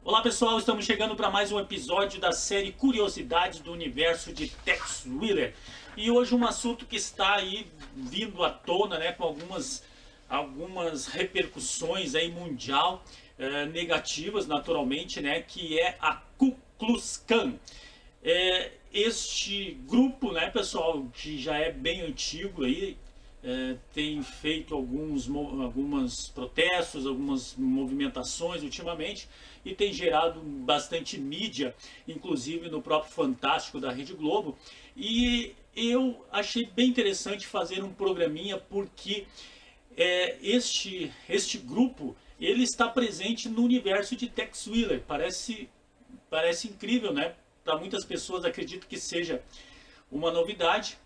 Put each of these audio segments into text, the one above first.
Olá pessoal, estamos chegando para mais um episódio da série Curiosidades do Universo de Tex Willer. E hoje um assunto que está aí vindo à tona, né, com algumas repercussões aí mundial, negativas naturalmente, né, que é a Ku Klux Klan. Este grupo, né, pessoal, que já é bem antigo aí, tem feito alguns protestos, algumas movimentações ultimamente e tem gerado bastante mídia, inclusive no próprio Fantástico da Rede Globo. E eu achei bem interessante fazer um programinha porque este grupo ele está presente no universo de Tex Willer. Parece incrível, né? Para muitas pessoas acredito que seja uma novidade.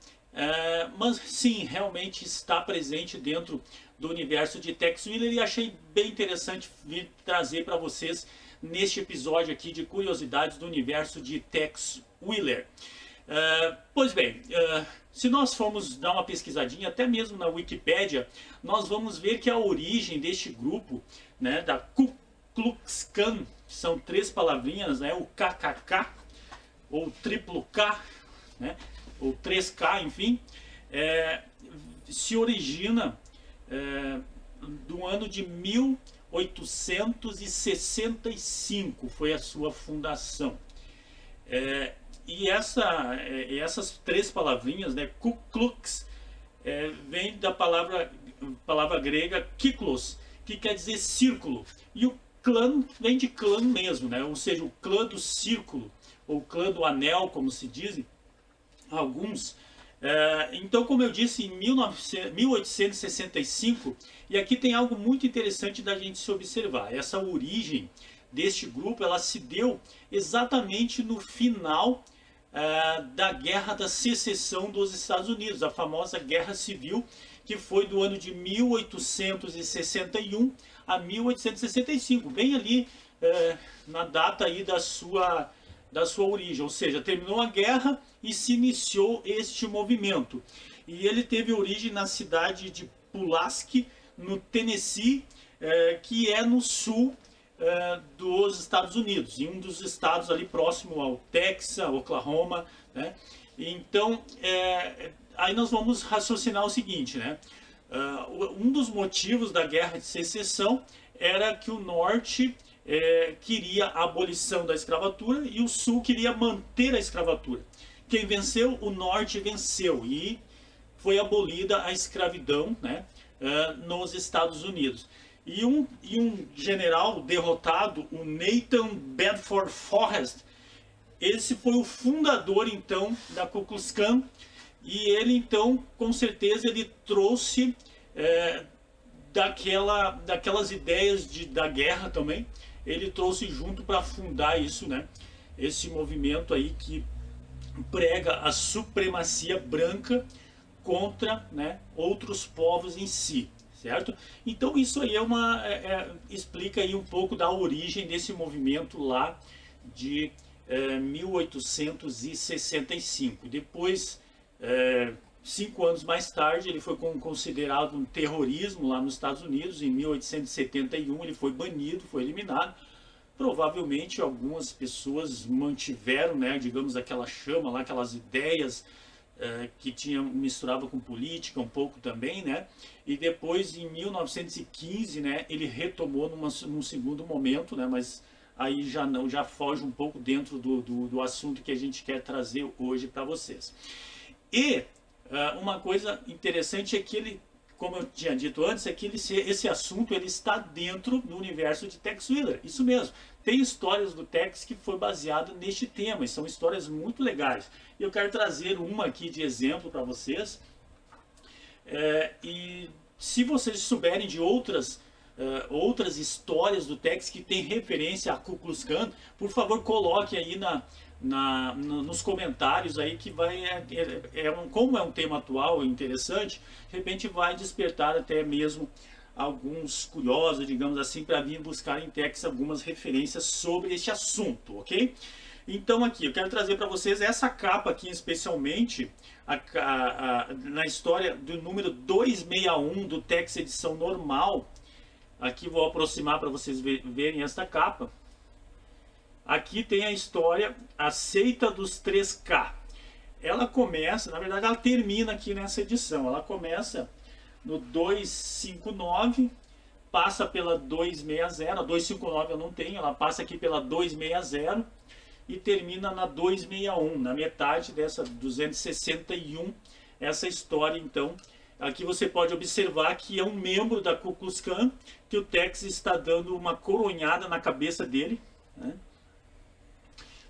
Mas sim, realmente está presente dentro do universo de Tex Willer e achei bem interessante vir trazer para vocês neste episódio aqui de curiosidades do universo de Tex Willer. Pois bem, se nós formos dar uma pesquisadinha, até mesmo na Wikipédia, nós vamos ver que a origem deste grupo, né, da Ku Klux Klan, são três palavrinhas, né, o KKK, ou triplo K, né, ou 3K, enfim, se origina do ano de 1865, foi a sua fundação. E essas três palavrinhas, né, Ku Klux, vem da palavra grega kyklos, que quer dizer círculo, e o clã vem de clã mesmo, né, ou seja, o clã do círculo, ou clã do anel, como se dizem alguns. Então, como eu disse, em 1865, e aqui tem algo muito interessante da gente se observar. Essa origem deste grupo, ela se deu exatamente no final da Guerra da Secessão dos Estados Unidos, a famosa Guerra Civil, que foi do ano de 1861 a 1865, bem ali na data aí da sua origem, ou seja, terminou a guerra e se iniciou este movimento. E ele teve origem na cidade de Pulaski, no Tennessee, que é no sul dos Estados Unidos, em um dos estados ali próximo ao Texas, Oklahoma, né? Então, aí nós vamos raciocinar o seguinte, né? Um dos motivos da Guerra de Secessão era que o norte queria a abolição da escravatura e o sul queria manter a escravatura. Quem venceu? O norte venceu e foi abolida a escravidão, né, nos Estados Unidos. E um general derrotado, o Nathan Bedford Forrest, esse foi o fundador então da Ku Klux Klan, e ele então com certeza ele trouxe daquelas ideias da guerra também. Ele trouxe junto para fundar isso, né? Esse movimento aí que prega a supremacia branca contra, né, outros povos em si, certo? Então isso aí explica aí um pouco da origem desse movimento lá de 1865. Depois, 5 anos mais tarde, ele foi considerado um terrorismo lá nos Estados Unidos. Em 1871 ele foi banido, foi eliminado. Provavelmente algumas pessoas mantiveram, né, digamos, aquela chama lá, aquelas ideias que misturava com política um pouco também, né? E depois, em 1915, né, ele retomou num segundo momento, né? Mas aí já foge um pouco dentro do assunto que a gente quer trazer hoje para vocês. E uma coisa interessante é que ele, como eu tinha dito antes, é que esse assunto ele está dentro do universo de Tex Willer. Isso mesmo. Tem histórias do Tex que foi baseado neste tema, e são histórias muito legais. E eu quero trazer uma aqui de exemplo para vocês. E se vocês souberem de outras histórias do Tex que tem referência a Ku Klux Klan, por favor coloque aí nos comentários aí, que como é um tema atual e interessante, de repente vai despertar até mesmo alguns curiosos, digamos assim, para vir buscar em Tex algumas referências sobre este assunto, ok? Então aqui, eu quero trazer para vocês essa capa aqui, especialmente na história do número 261 do Tex edição normal. Aqui vou aproximar para vocês verem esta capa. aqui tem a história, a seita dos 3K. Ela começa, na verdade ela termina aqui nessa edição, ela começa no 259, passa pela 260, a 259 eu não tenho, ela passa aqui pela 260 e termina na 261, na metade dessa 261, essa história então. Aqui você pode observar que é um membro da Ku Klux Klan, que o Tex está dando uma coronhada na cabeça dele, né?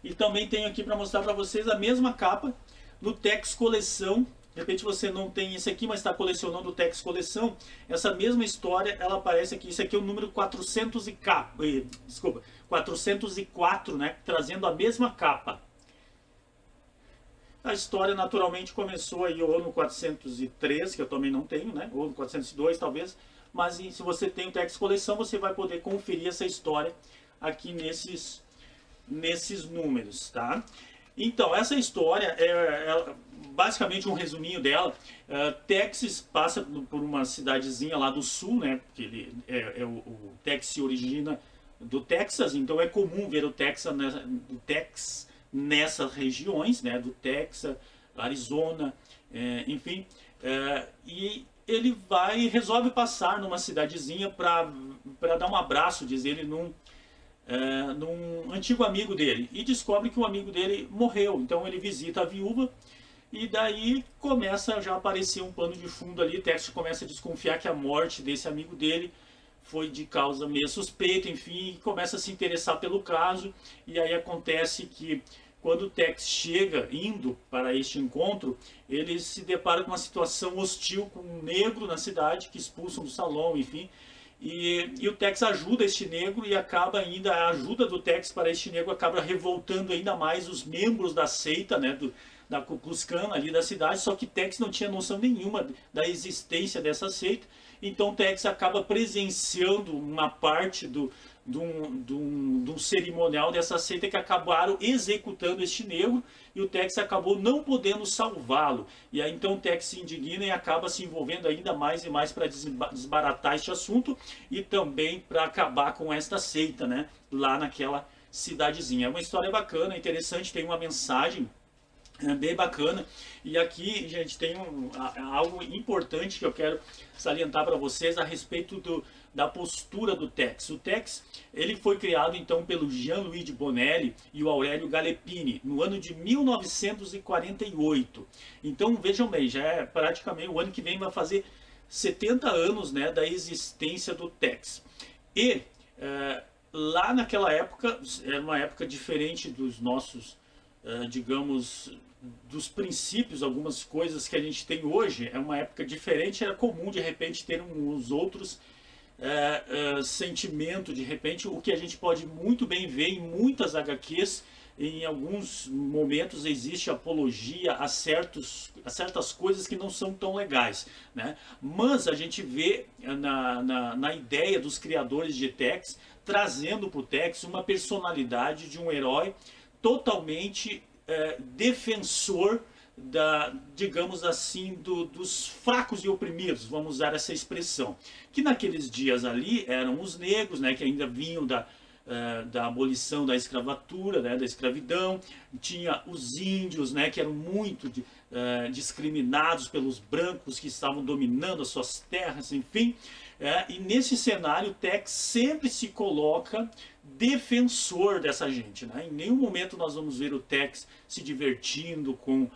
E também tenho aqui para mostrar para vocês a mesma capa no Tex Coleção. De repente você não tem esse aqui, mas está colecionando o Tex Coleção. Essa mesma história, ela aparece aqui. Isso aqui é o número 404, né? Trazendo a mesma capa. A história naturalmente começou aí ou no 403, que eu também não tenho, né? Ou no 402 talvez. Mas se você tem o Tex Coleção, você vai poder conferir essa história aqui nesses números, tá? Então, essa história é basicamente um resuminho dela. Texas passa por uma cidadezinha lá do sul, né? Que o Tex se origina do Texas, então é comum ver o Texas nessas regiões, né? Do Texas, Arizona, enfim. E ele resolve passar numa cidadezinha para dar um abraço, diz ele, num antigo amigo dele, e descobre que o amigo dele morreu. Então ele visita a viúva e daí começa já a aparecer um pano de fundo ali. Tex começa a desconfiar que a morte desse amigo dele foi de causa meio suspeita, enfim, e começa a se interessar pelo caso. E aí acontece que quando o Tex chega indo para este encontro, ele se depara com uma situação hostil com um negro na cidade que expulsam do salão, enfim. E o Tex ajuda este negro e acaba ainda, a ajuda do Tex para este negro acaba revoltando ainda mais os membros da seita, né, da Ku Klux Klan ali da cidade. Só que Tex não tinha noção nenhuma da existência dessa seita, então Tex acaba presenciando uma parte de um cerimonial dessa seita que acabaram executando este negro, e o Tex acabou não podendo salvá-lo. E aí então o Tex se indigna e acaba se envolvendo ainda mais e mais para desbaratar este assunto e também para acabar com esta seita, né, lá naquela cidadezinha. É uma história bacana, interessante, tem uma mensagem bem bacana. E aqui, gente, tem algo importante que eu quero salientar para vocês a respeito da postura do Tex. O Tex, ele foi criado então pelo Jean-Louis Bonelli e o Aurélio Galepini no ano de 1948. Então vejam bem, já é praticamente o ano que vem vai fazer 70 anos, né, da existência do Tex. E lá naquela época, era uma época diferente dos nossos, digamos, dos princípios, algumas coisas que a gente tem hoje. É uma época diferente, era comum de repente ter uns outros sentimentos, de repente o que a gente pode muito bem ver em muitas HQs. Em alguns momentos existe apologia a certas coisas que não são tão legais, né? Mas a gente vê na ideia dos criadores de Tex, trazendo para o Tex uma personalidade de um herói totalmente defensor digamos assim, dos fracos e oprimidos, vamos usar essa expressão. Que naqueles dias ali eram os negros, né, que ainda vinham da abolição da escravatura, né, da escravidão. Tinha os índios, né, que eram muito discriminados pelos brancos que estavam dominando as suas terras, enfim. E nesse cenário, o Tex sempre se coloca defensor dessa gente, né? Em nenhum momento nós vamos ver o Tex se divertindo com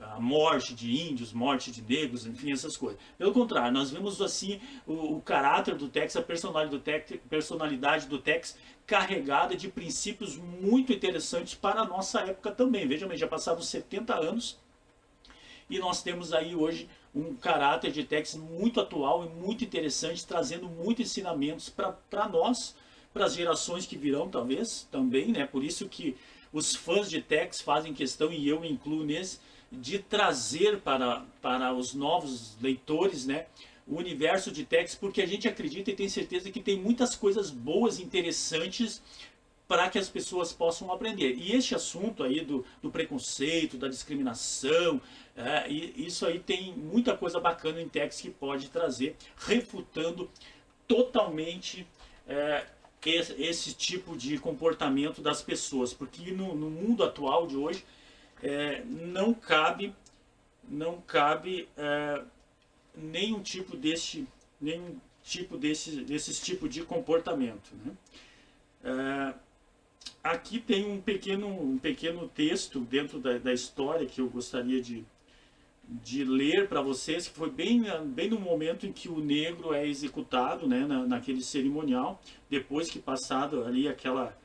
a morte de índios, morte de negros, enfim, essas coisas. Pelo contrário, nós vemos assim o caráter do Tex, a personalidade do Tex carregada de princípios muito interessantes para a nossa época também. Vejam, já passaram 70 anos e nós temos aí hoje um caráter de Tex muito atual e muito interessante, trazendo muitos ensinamentos para nós, para as gerações que virão talvez também, né? Por isso que os fãs de Tex fazem questão, e eu me incluo nesse, de trazer para os novos leitores, né, o universo de Tex, porque a gente acredita e tem certeza que tem muitas coisas boas e interessantes para que as pessoas possam aprender. E este assunto aí do preconceito, da discriminação, isso aí tem muita coisa bacana em Tex que pode trazer, refutando totalmente esse tipo de comportamento das pessoas, porque no mundo atual de hoje não cabe nenhum tipo desse tipo de comportamento, né? Aqui tem um pequeno texto dentro da história que eu gostaria de ler para vocês, que foi bem no momento em que o negro é executado, né, naquele cerimonial, depois que passado ali aquela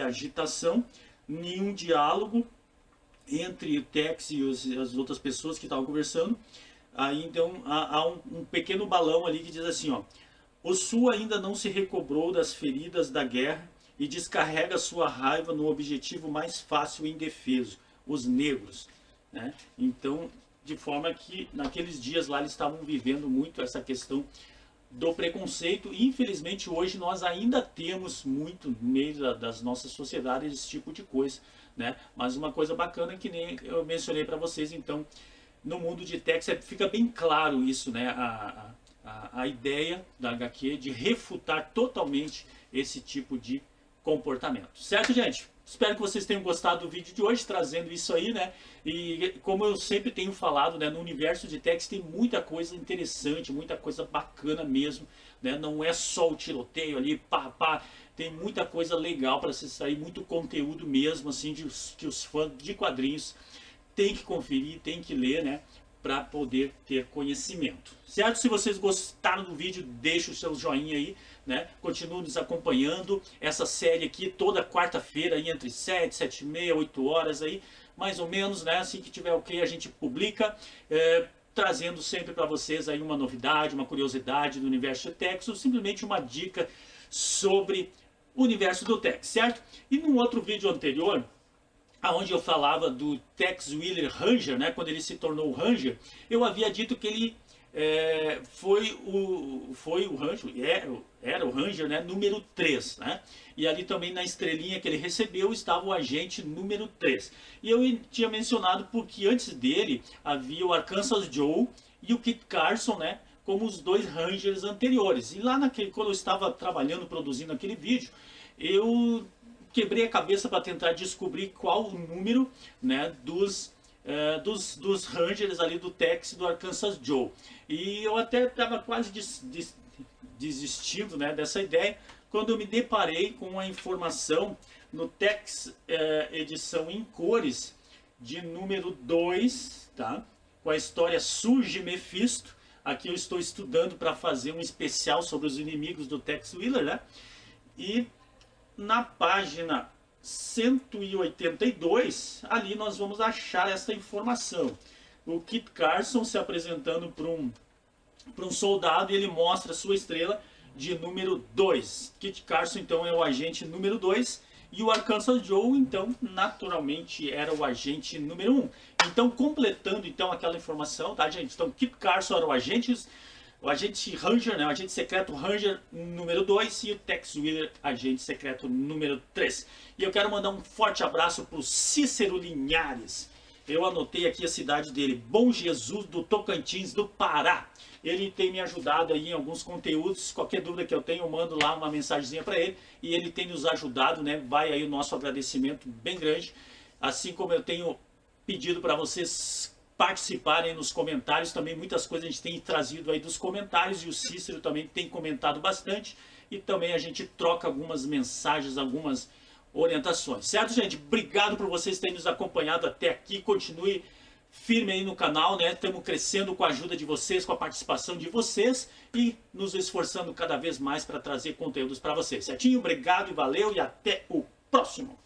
agitação, nenhum diálogo entre o Tex e as outras pessoas que estavam conversando. Aí então há um pequeno balão ali que diz assim, ó: o Sul ainda não se recobrou das feridas da guerra e descarrega sua raiva no objetivo mais fácil e indefeso, os negros, né? Então, de forma que naqueles dias lá eles estavam vivendo muito essa questão do preconceito, e infelizmente hoje nós ainda temos muito no meio das nossas sociedades esse tipo de coisa, né? Mas uma coisa bacana que nem eu mencionei para vocês, então no mundo de Tex fica bem claro isso, né? A ideia da HQ de refutar totalmente esse tipo de comportamento, certo, gente? Espero que vocês tenham gostado do vídeo de hoje, trazendo isso aí, né? E como eu sempre tenho falado, né, no universo de Tex tem muita coisa interessante, muita coisa bacana mesmo, né? Não é só o tiroteio ali, pá, tem muita coisa legal para se extrair, muito conteúdo mesmo, assim, que os fãs de quadrinhos têm que conferir, têm que ler, né? Para poder ter conhecimento, certo? Se vocês gostaram do vídeo, deixa o seu joinha aí, né? Continue nos acompanhando. Essa série aqui toda quarta-feira aí entre 7, 7 e meia, 8 horas aí, mais ou menos, né? Assim que tiver ok, a gente publica, trazendo sempre para vocês aí uma novidade, uma curiosidade do universo de Tex, ou simplesmente uma dica sobre o universo do Tex, certo? E num outro vídeo anterior, onde eu falava do Tex Willer Ranger, né, quando ele se tornou Ranger, eu havia dito que ele foi o Ranger, era o Ranger, né, número 3, né? E ali também na estrelinha que ele recebeu estava o agente número 3. E eu tinha mencionado porque antes dele havia o Arkansas Joe e o Kit Carson, né, como os dois Rangers anteriores. E lá quando eu estava trabalhando, produzindo aquele vídeo, eu quebrei a cabeça para tentar descobrir qual o número, né, dos Rangers ali do Tex e do Arkansas Joe. E eu até estava quase desistindo, né, dessa ideia, quando eu me deparei com a informação no Tex edição em cores de número 2, tá? Com a história Surge Mephisto. Aqui eu estou estudando para fazer um especial sobre os inimigos do Tex Willer, né? E na página 182, ali nós vamos achar essa informação. O Kit Carson se apresentando para um soldado, e ele mostra sua estrela de número 2. Kit Carson então é o agente número 2, e o Arkansas Joe então naturalmente era o agente número 1. Então, completando então aquela informação, tá, gente? Então Kit Carson era o agente Ranger, né, o agente secreto Ranger número 2, e o Tex Willer, agente secreto número 3. E eu quero mandar um forte abraço para o Cícero Linhares. Eu anotei aqui a cidade dele, Bom Jesus do Tocantins, do Pará. Ele tem me ajudado aí em alguns conteúdos. Qualquer dúvida que eu tenho, eu mando lá uma mensagenzinha para ele, e ele tem nos ajudado, né? Vai aí o nosso agradecimento bem grande. Assim como eu tenho pedido para vocês participarem nos comentários também, muitas coisas a gente tem trazido aí dos comentários, e o Cícero também tem comentado bastante, e também a gente troca algumas mensagens, algumas orientações, certo, gente? Obrigado por vocês terem nos acompanhado até aqui. Continue firme aí no canal, né? Estamos crescendo com a ajuda de vocês, com a participação de vocês, e nos esforçando cada vez mais para trazer conteúdos para vocês, certinho? Obrigado e valeu, e até o próximo!